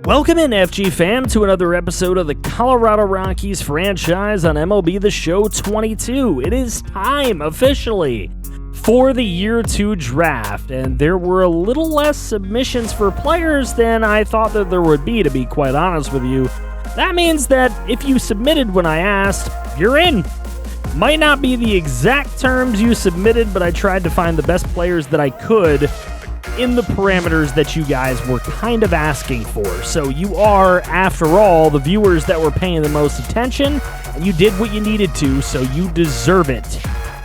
Welcome in, FG fam, to another episode of the Colorado Rockies franchise on MLB The Show 22. It is time, officially, for the Year 2 draft, and there were a little less submissions for players than I thought that there would be, to be quite honest with you. That means that if you submitted when I asked, you're in. Might not be the exact terms you submitted, but I tried to find the best players that I could in the parameters that you guys were kind of asking for. So you are, after all, the viewers that were paying the most attention, and you did what you needed to, so you deserve it.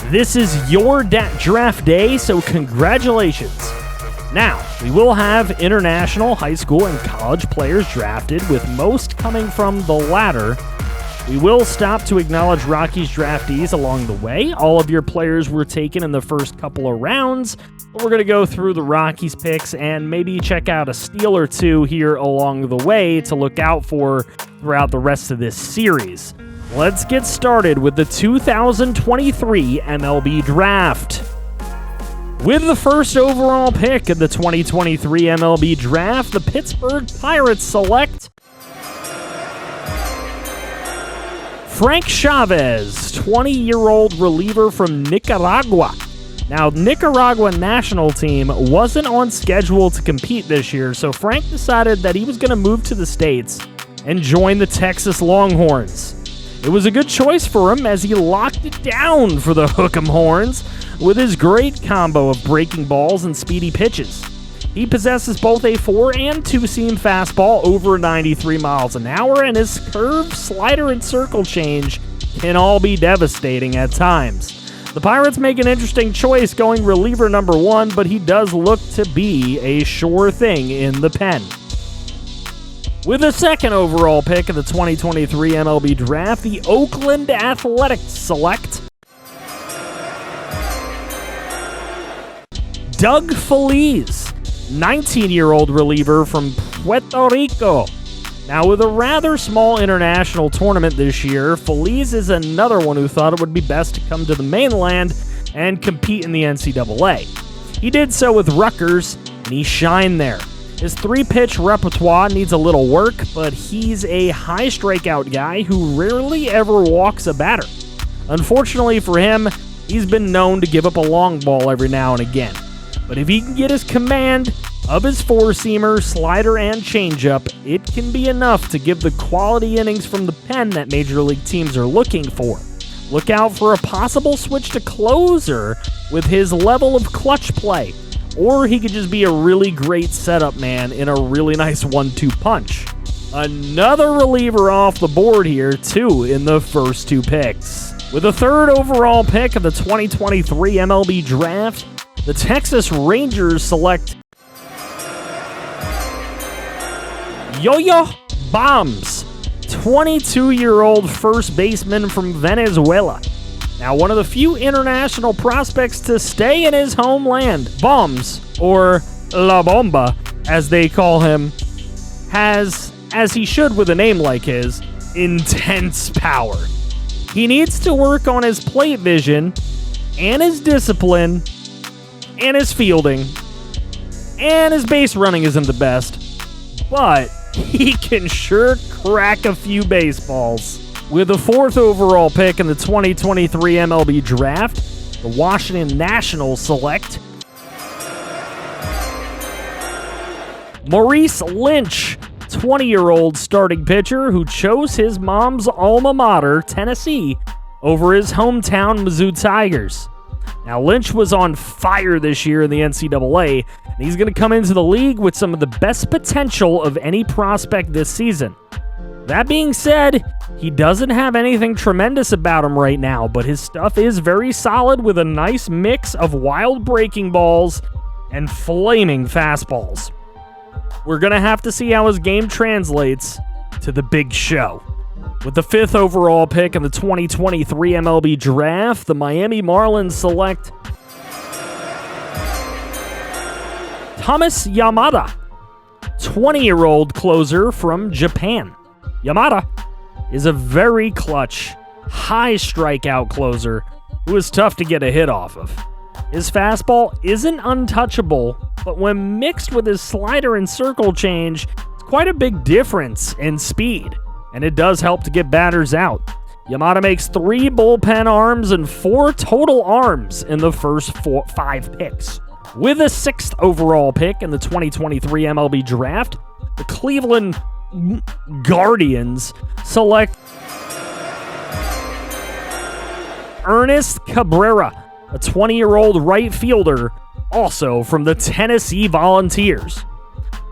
This is your draft day, so congratulations. Now, we will have international, high school, and college players drafted, with most coming from the latter. We will stop to acknowledge Rockies draftees along the way. All of your players were taken in the first couple of rounds. But we're going to go through the Rockies picks and maybe check out a steal or two here along the way to look out for throughout the rest of this series. Let's get started with the 2023 MLB Draft. With the first overall pick of the 2023 MLB Draft, the Pittsburgh Pirates select Frank Chavez, 20-year-old reliever from Nicaragua. Now, Nicaragua national team wasn't on schedule to compete this year, so Frank decided that he was going to move to the States and join the Texas Longhorns. It was a good choice for him as he locked it down for the Hook'em Horns with his great combo of breaking balls and speedy pitches. He possesses both a 4- and 2-seam fastball over 93 miles an hour, and his curve, slider, and circle change can all be devastating at times. The Pirates make an interesting choice going reliever number 1, but he does look to be a sure thing in the pen. With the second overall pick of the 2023 MLB Draft, the Oakland Athletics select Doug Feliz, 19-year-old reliever from Puerto Rico. Now, with a rather small international tournament this year, Feliz is another one who thought it would be best to come to the mainland and compete in the NCAA. He did so with Rutgers, and he shined there. His 3-pitch repertoire needs a little work, but he's a high strikeout guy who rarely ever walks a batter. Unfortunately for him, he's been known to give up a long ball every now and again. But if he can get his command of his 4-seamer, slider, and changeup, it can be enough to give the quality innings from the pen that major league teams are looking for. Look out for a possible switch to closer with his level of clutch play, or he could just be a really great setup man in a really nice 1-2 punch. Another reliever off the board here, too, in the first 2 picks. With the third overall pick of the 2023 MLB Draft, the Texas Rangers select Yo-Yo Bombs, 22-year-old first baseman from Venezuela. Now, one of the few international prospects to stay in his homeland, Bombs, or La Bomba, as they call him, has, as he should with a name like his, intense power. He needs to work on his plate vision, and his discipline, and his fielding, and his base running isn't the best, but he can sure crack a few baseballs. With the 4th overall pick in the 2023 MLB Draft, the Washington Nationals select Maurice Lynch, 20-year-old starting pitcher who chose his mom's alma mater, Tennessee, over his hometown Mizzou Tigers. Now, Lynch was on fire this year in the NCAA, and he's going to come into the league with some of the best potential of any prospect this season. That being said, he doesn't have anything tremendous about him right now, but his stuff is very solid with a nice mix of wild breaking balls and flaming fastballs. We're going to have to see how his game translates to the big show. With the 5th overall pick in the 2023 MLB Draft, the Miami Marlins select Thomas Yamada, 20-year-old closer from Japan. Yamada is a very clutch, high strikeout closer who is tough to get a hit off of. His fastball isn't untouchable, but when mixed with his slider and circle change, it's quite a big difference in speed, and it does help to get batters out. Yamada makes 3 bullpen arms and 4 total arms in the first 5 picks. With a 6th overall pick in the 2023 MLB Draft, the Cleveland Guardians select Ernest Cabrera, a 20-year-old right fielder, also from the Tennessee Volunteers.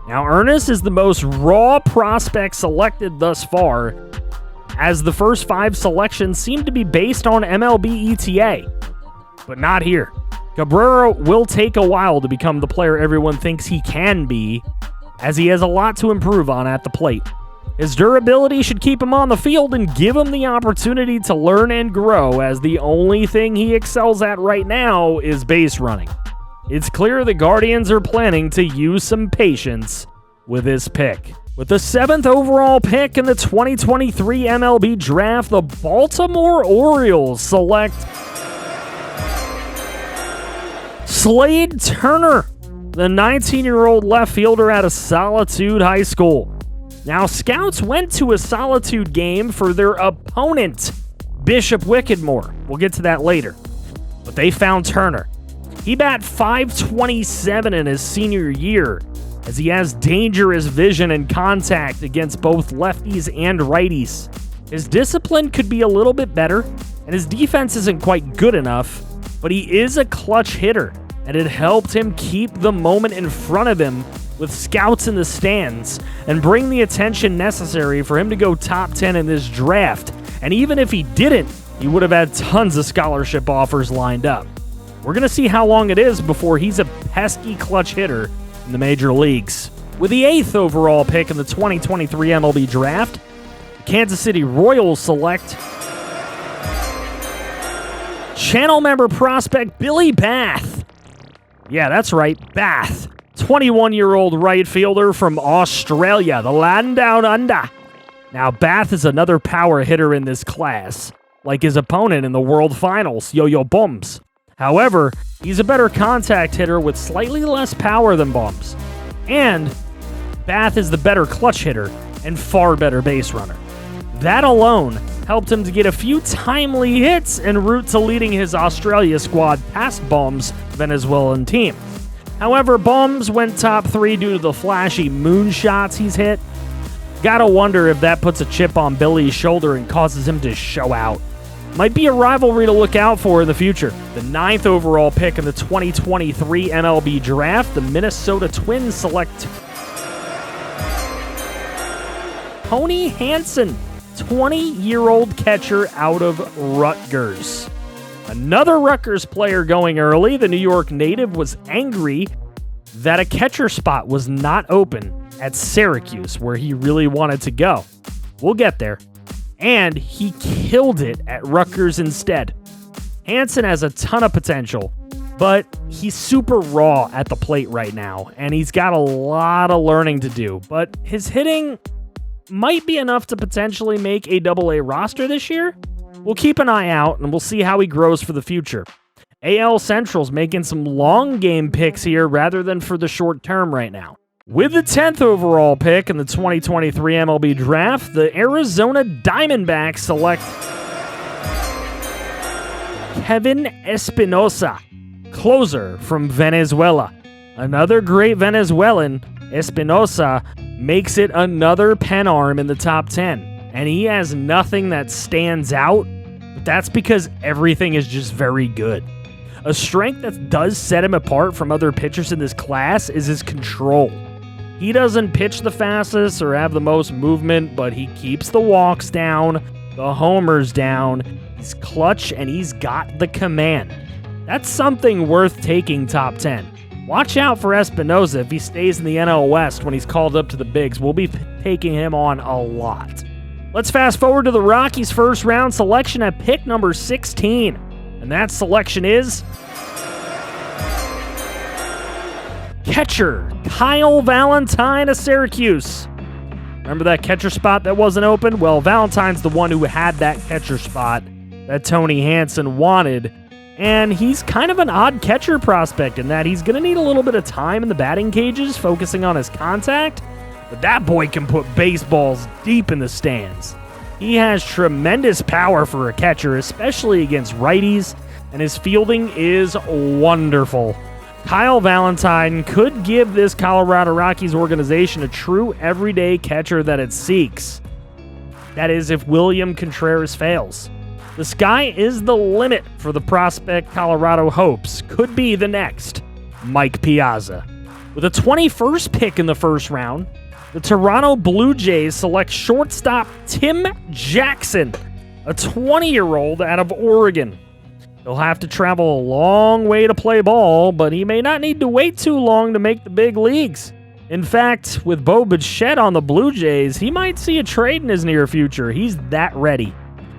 Now, Ernest is the most raw prospect selected thus far, as the first 5 selections seem to be based on MLB ETA. But not here. Cabrera will take a while to become the player everyone thinks he can be, as he has a lot to improve on at the plate. His durability should keep him on the field and give him the opportunity to learn and grow, as the only thing he excels at right now is base running. It's clear the Guardians are planning to use some patience with this pick. With the 7th overall pick in the 2023 MLB Draft, the Baltimore Orioles select Slade Turner, the 19-year-old left fielder out of Solitude High School. Now, scouts went to a Solitude game for their opponent, Bishop Whittemore. We'll get to that later. But they found Turner. He bat .527 in his senior year, as he has dangerous vision and contact against both lefties and righties. His discipline could be a little bit better, and his defense isn't quite good enough, but he is a clutch hitter, and it helped him keep the moment in front of him with scouts in the stands and bring the attention necessary for him to go top 10 in this draft. And even if he didn't, he would have had tons of scholarship offers lined up. We're going to see how long it is before he's a pesky clutch hitter in the major leagues. With the 8th overall pick in the 2023 MLB Draft, the Kansas City Royals select channel member prospect Billy Bath. Yeah, that's right, Bath. 21-year-old right fielder from Australia, the land down under. Now, Bath is another power hitter in this class, like his opponent in the World Finals, Yo-Yo Bums. However, he's a better contact hitter with slightly less power than Bums. And Bath is the better clutch hitter and far better base runner. That alone helped him to get a few timely hits en route to leading his Australia squad past Bums' Venezuelan team. However, Bums went top 3 due to the flashy moonshots he's hit. Gotta wonder if that puts a chip on Billy's shoulder and causes him to show out. Might be a rivalry to look out for in the future. The 9th overall pick in the 2023 MLB Draft, the Minnesota Twins select Tony Hansen, 20-year-old catcher out of Rutgers. Another Rutgers player going early, the New York native was angry that a catcher spot was not open at Syracuse, where he really wanted to go. We'll get there. And he killed it at Rutgers instead. Hansen has a ton of potential, but he's super raw at the plate right now, and he's got a lot of learning to do. But his hitting might be enough to potentially make a AA roster this year. We'll keep an eye out, and we'll see how he grows for the future. AL Central's making some long game picks here rather than for the short term right now. With the 10th overall pick in the 2023 MLB Draft, the Arizona Diamondbacks select Kevin Espinosa, closer from Venezuela. Another great Venezuelan, Espinosa makes it another pen arm in the top 10. And he has nothing that stands out, but that's because everything is just very good. A strength that does set him apart from other pitchers in this class is his control. He doesn't pitch the fastest or have the most movement, but he keeps the walks down, the homers down, he's clutch, and he's got the command. That's something worth taking top 10. Watch out for Espinosa if he stays in the NL West when he's called up to the bigs. We'll be taking him on a lot. Let's fast forward to the Rockies' first round selection at pick number 16. And that selection is catcher Kyle Valentine of Syracuse. Remember that catcher spot that wasn't open? Well, Valentine's the one who had that catcher spot that Tony Hansen wanted. And he's kind of an odd catcher prospect in that he's going to need a little bit of time in the batting cages, focusing on his contact. but that boy can put baseballs deep in the stands. He has tremendous power for a catcher, especially against righties, and his fielding is wonderful. Kyle Valentine could give this Colorado Rockies organization a true everyday catcher that it seeks. That is, if William Contreras fails. The sky is the limit for the prospect Colorado hopes could be the next Mike Piazza. With a 21st pick in the first round, the Toronto Blue Jays select shortstop Tim Jackson, a 20-year-old out of Oregon. He'll have to travel a long way to play ball, but he may not need to wait too long to make the big leagues. In fact, with Bo Bichette on the Blue Jays, he might see a trade in his near future. He's that ready.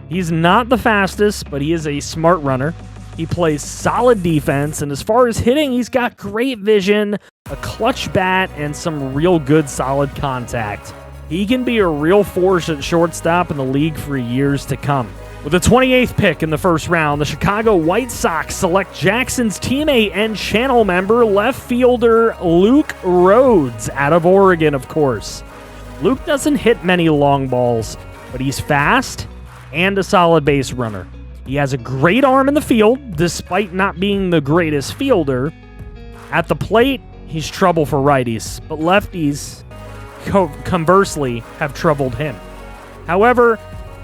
He's not the fastest, but he is a smart runner. He plays solid defense, and as far as hitting, he's got great vision, a clutch bat, and some real good solid contact. He can be a real force at shortstop in the league for years to come. With the 28th pick in the first round, the Chicago White Sox select Jackson's teammate and channel member, left fielder Luke Rhodes, out of Oregon, of course. Luke doesn't hit many long balls, but he's fast and a solid base runner. He has a great arm in the field, despite not being the greatest fielder. At the plate, he's trouble for righties, but lefties, conversely, have troubled him. However,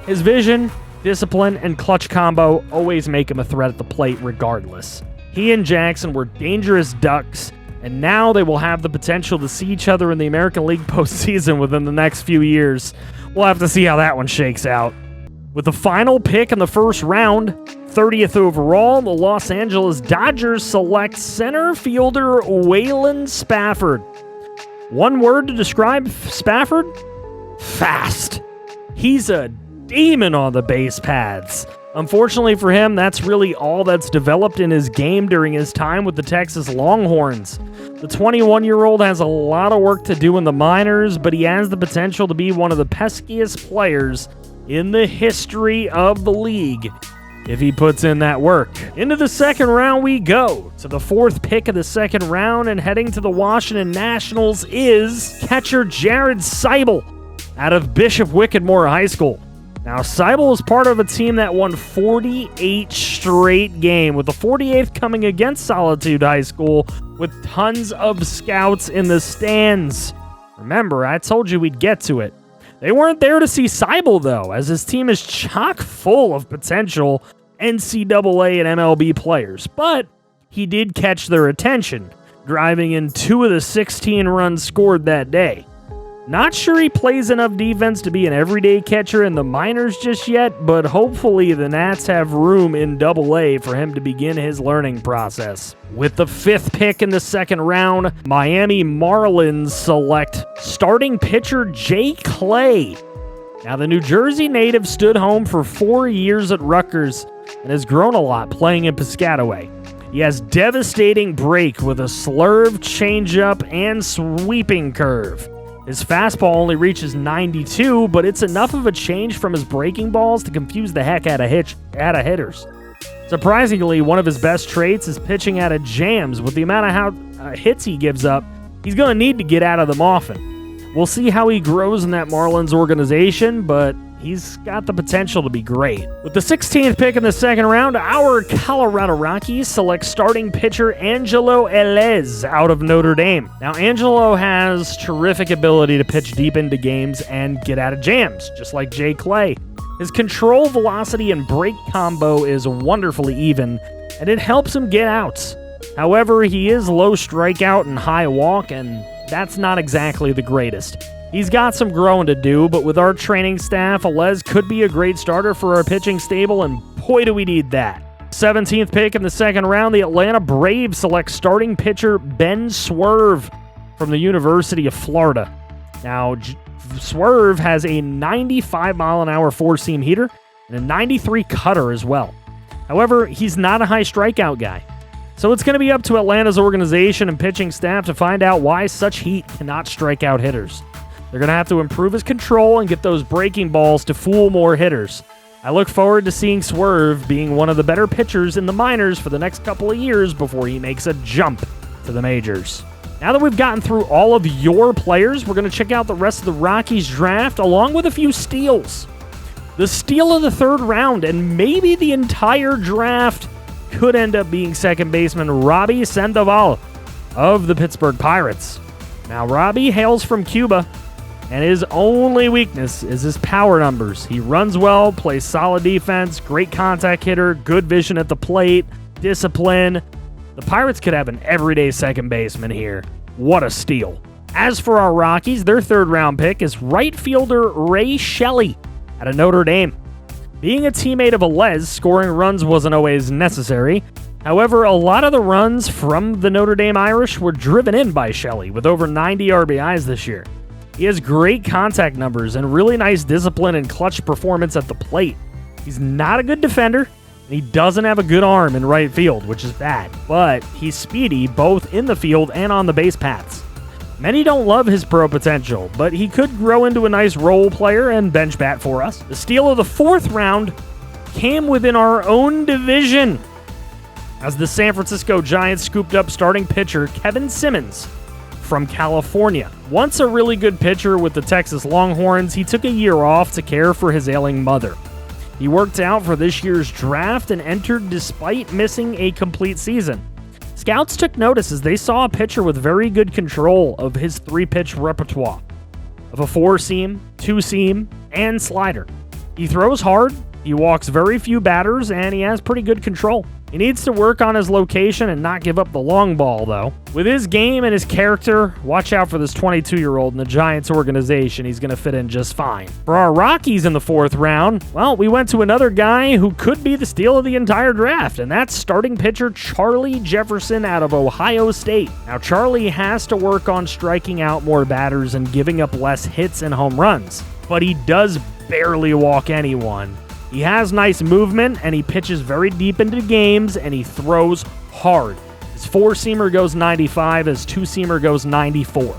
his vision, discipline, and clutch combo always make him a threat at the plate regardless. He and Jackson were dangerous ducks, and now they will have the potential to see each other in the American League postseason within the next few years. We'll have to see how that one shakes out. With the final pick in the first round, 30th overall, the Los Angeles Dodgers select center fielder Waylon Spafford. One word to describe Spafford? Fast. He's a demon on the base paths. Unfortunately for him, that's really all that's developed in his game during his time with the Texas Longhorns. The 21-year-old has a lot of work to do in the minors, but he has the potential to be one of the peskiest players in the history of the league if he puts in that work. Into the second round we go. To the fourth pick of the second round, and heading to the Washington Nationals is catcher Jared Seibel out of Bishop Whittemore High School. Now, Seibel is part of a team that won 48 straight games, with the 48th coming against Solitude High School with tons of scouts in the stands. Remember, I told you we'd get to it. They weren't there to see Seibel, though, as his team is chock full of potential NCAA and MLB players, but he did catch their attention, driving in 2 of the 16 runs scored that day. Not sure he plays enough defense to be an everyday catcher in the minors just yet, but hopefully the Nats have room in AA for him to begin his learning process. With the 5th pick in the second round, Miami Marlins select starting pitcher Jay Clay. Now, the New Jersey native stood home for 4 years at Rutgers and has grown a lot playing in Piscataway. He has devastating break with a slurve, changeup, and sweeping curve. His fastball only reaches 92, but it's enough of a change from his breaking balls to confuse the heck out of hitters. Surprisingly, one of his best traits is pitching out of jams. With the amount of hits he gives up, he's going to need to get out of them often. We'll see how he grows in that Marlins organization, but he's got the potential to be great. With the 16th pick in the second round, our Colorado Rockies select starting pitcher Angelo Elez out of Notre Dame. Now, Angelo has terrific ability to pitch deep into games and get out of jams, just like Jay Clay. His control, velocity, and break combo is wonderfully even, and it helps him get outs. However, he is low strikeout and high walk, and that's not exactly the greatest. He's got some growing to do, but with our training staff, Elez could be a great starter for our pitching stable, and boy, do we need that. 17th pick in the second round, the Atlanta Braves select starting pitcher Ben Swerve from the University of Florida. Now, Swerve has a 95-mile-an-hour four-seam heater and a 93 cutter as well. However, he's not a high strikeout guy. So it's going to be up to Atlanta's organization and pitching staff to find out why such heat cannot strike out hitters. They're going to have to improve his control and get those breaking balls to fool more hitters. I look forward to seeing Swerve being one of the better pitchers in the minors for the next couple of years before he makes a jump to the majors. Now that we've gotten through all of your players, we're going to check out the rest of the Rockies draft along with a few steals. The steal of the third round and maybe the entire draft could end up being second baseman Robbie Sandoval of the Pittsburgh Pirates. Now, Robbie hails from Cuba, and his only weakness is his power numbers. He runs well, plays solid defense, great contact hitter, good vision at the plate, discipline. The Pirates could have an everyday second baseman here. What a steal. As for our Rockies, their third-round pick is right fielder Ray Shelley out of Notre Dame. Being a teammate of Velez, scoring runs wasn't always necessary. However, a lot of the runs from the Notre Dame Irish were driven in by Shelley, with over 90 RBIs this year. He has great contact numbers and really nice discipline and clutch performance at the plate. He's not a good defender, and he doesn't have a good arm in right field, which is bad, but he's speedy both in the field and on the base paths. Many don't love his pro potential, but he could grow into a nice role player and bench bat for us. The steal of the fourth round came within our own division as the San Francisco Giants scooped up starting pitcher Kevin Simmons from California. Once a really good pitcher with the Texas Longhorns, he took a year off to care for his ailing mother. He worked out for this year's draft and entered despite missing a complete season. Scouts took notice as they saw a pitcher with very good control of his three-pitch repertoire of a four-seam, two-seam, and slider. He throws hard, he walks very few batters, and he has pretty good control. He needs to work on his location and not give up the long ball, though. With his game and his character, watch out for this 22-year-old in the Giants organization. He's going to fit in just fine. For our Rockies in the fourth round, well, we went to another guy who could be the steal of the entire draft, and that's starting pitcher Charlie Jefferson out of Ohio State. Now, Charlie has to work on striking out more batters and giving up less hits and home runs, but he does barely walk anyone. He has nice movement, and he pitches very deep into games, and he throws hard. His four-seamer goes 95, his two-seamer goes 94.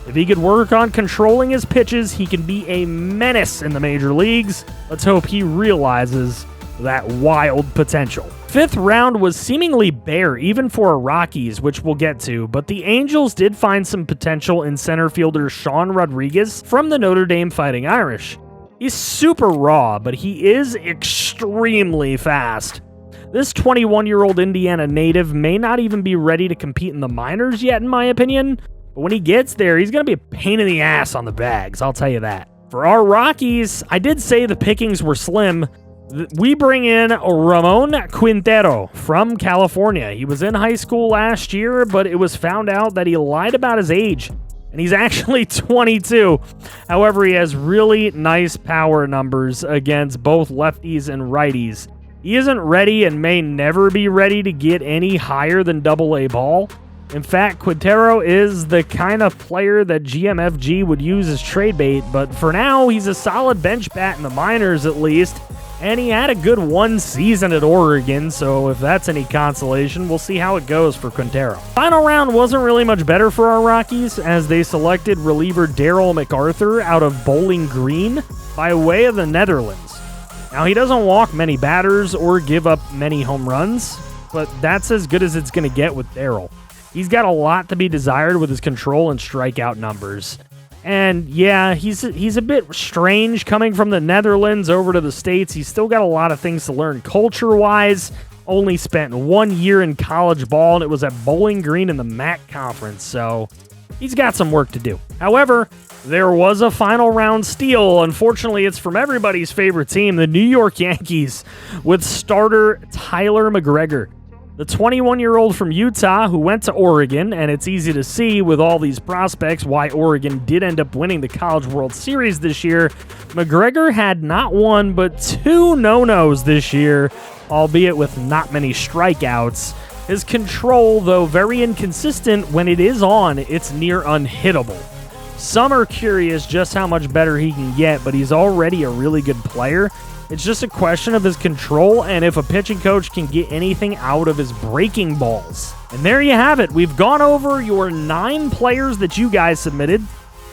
If he could work on controlling his pitches, he can be a menace in the major leagues. Let's hope he realizes that wild potential. Fifth round was seemingly bare, even for our Rockies, which we'll get to, but the Angels did find some potential in center fielder Sean Rodriguez from the Notre Dame Fighting Irish. He's super raw, but he is extremely fast. This 21-year-old Indiana native may not even be ready to compete in the minors yet, in my opinion, but when he gets there, he's going to be a pain in the ass on the bags, I'll tell you that. For our Rockies, I did say the pickings were slim. We bring in Ramon Quintero from California. He was in high school last year, but it was found out that he lied about his age. And he's actually 22. However, he has really nice power numbers against both lefties and righties. He isn't ready and may never be ready to get any higher than AA ball. In fact, Quintero is the kind of player that GMFG would use as trade bait, but for now, he's a solid bench bat in the minors at least, and he had a good one season at Oregon, so if that's any consolation, we'll see how it goes for Quintero. Final round wasn't really much better for our Rockies, as they selected reliever Daryl MacArthur out of Bowling Green by way of the Netherlands. Now, he doesn't walk many batters or give up many home runs, but that's as good as it's going to get with Daryl. He's got a lot to be desired with his control and strikeout numbers. And yeah, he's a bit strange coming from the Netherlands over to the States. He's still got a lot of things to learn culture-wise. Only spent 1 year in college ball, and it was at Bowling Green in the MAC conference, so he's got some work to do. However, there was a final round steal. Unfortunately, it's from everybody's favorite team, the New York Yankees, with starter Tyler McGregor. The 21-year-old from Utah who went to Oregon, and it's easy to see with all these prospects why Oregon did end up winning the College World Series this year. McGregor had not one but two no-nos this year, albeit with not many strikeouts. His control, though very inconsistent, when it is on, it's near unhittable. Some are curious just how much better he can get, but he's already a really good player. It's just a question of his control and if a pitching coach can get anything out of his breaking balls. And there you have it. We've gone over your 9 players that you guys submitted,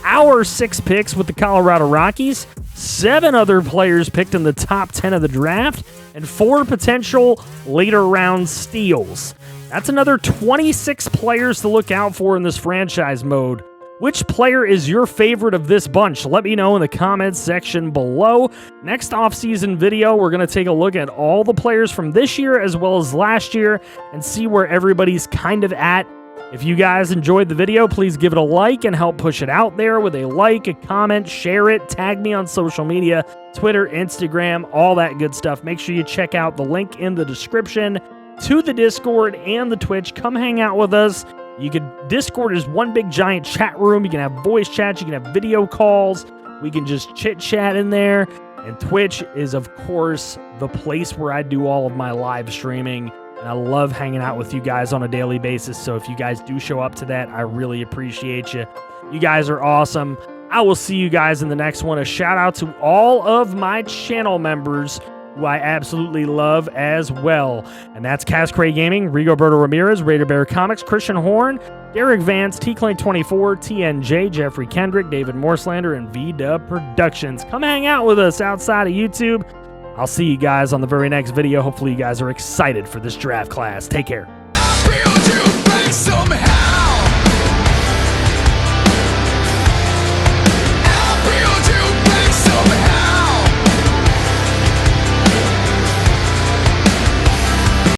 our 6 picks with the Colorado Rockies, 7 other players picked in the top 10 of the draft, and 4 potential later round steals. That's another 26 players to look out for in this franchise mode. Which player is your favorite of this bunch? Let me know in the comments section below. Next offseason video, we're going to take a look at all the players from this year as well as last year and see where everybody's kind of at. If you guys enjoyed the video, please give it a like and help push it out there with a like, a comment, share it, tag me on social media, Twitter, Instagram, all that good stuff. Make sure you check out the link in the description to the Discord and the Twitch. Come hang out with us. Discord is one big giant chat room. You can have voice chats, you can have video calls. We can just chit chat in there. And Twitch is, of course, the place where I do all of my live streaming. And I love hanging out with you guys on a daily basis. So if you guys do show up to that, I really appreciate you. You guys are awesome. I will see you guys in the next one. A shout out to all of my channel members who I absolutely love as well. And that's Cascray Gaming, Rigoberto Ramirez, Raider Bear Comics, Christian Horn, Derek Vance, T-Clay24, TNJ, Jeffrey Kendrick, David Morslander, and V-Dub Productions. Come hang out with us outside of YouTube. I'll see you guys on the very next video. Hopefully you guys are excited for this draft class. Take care. I feel you somehow.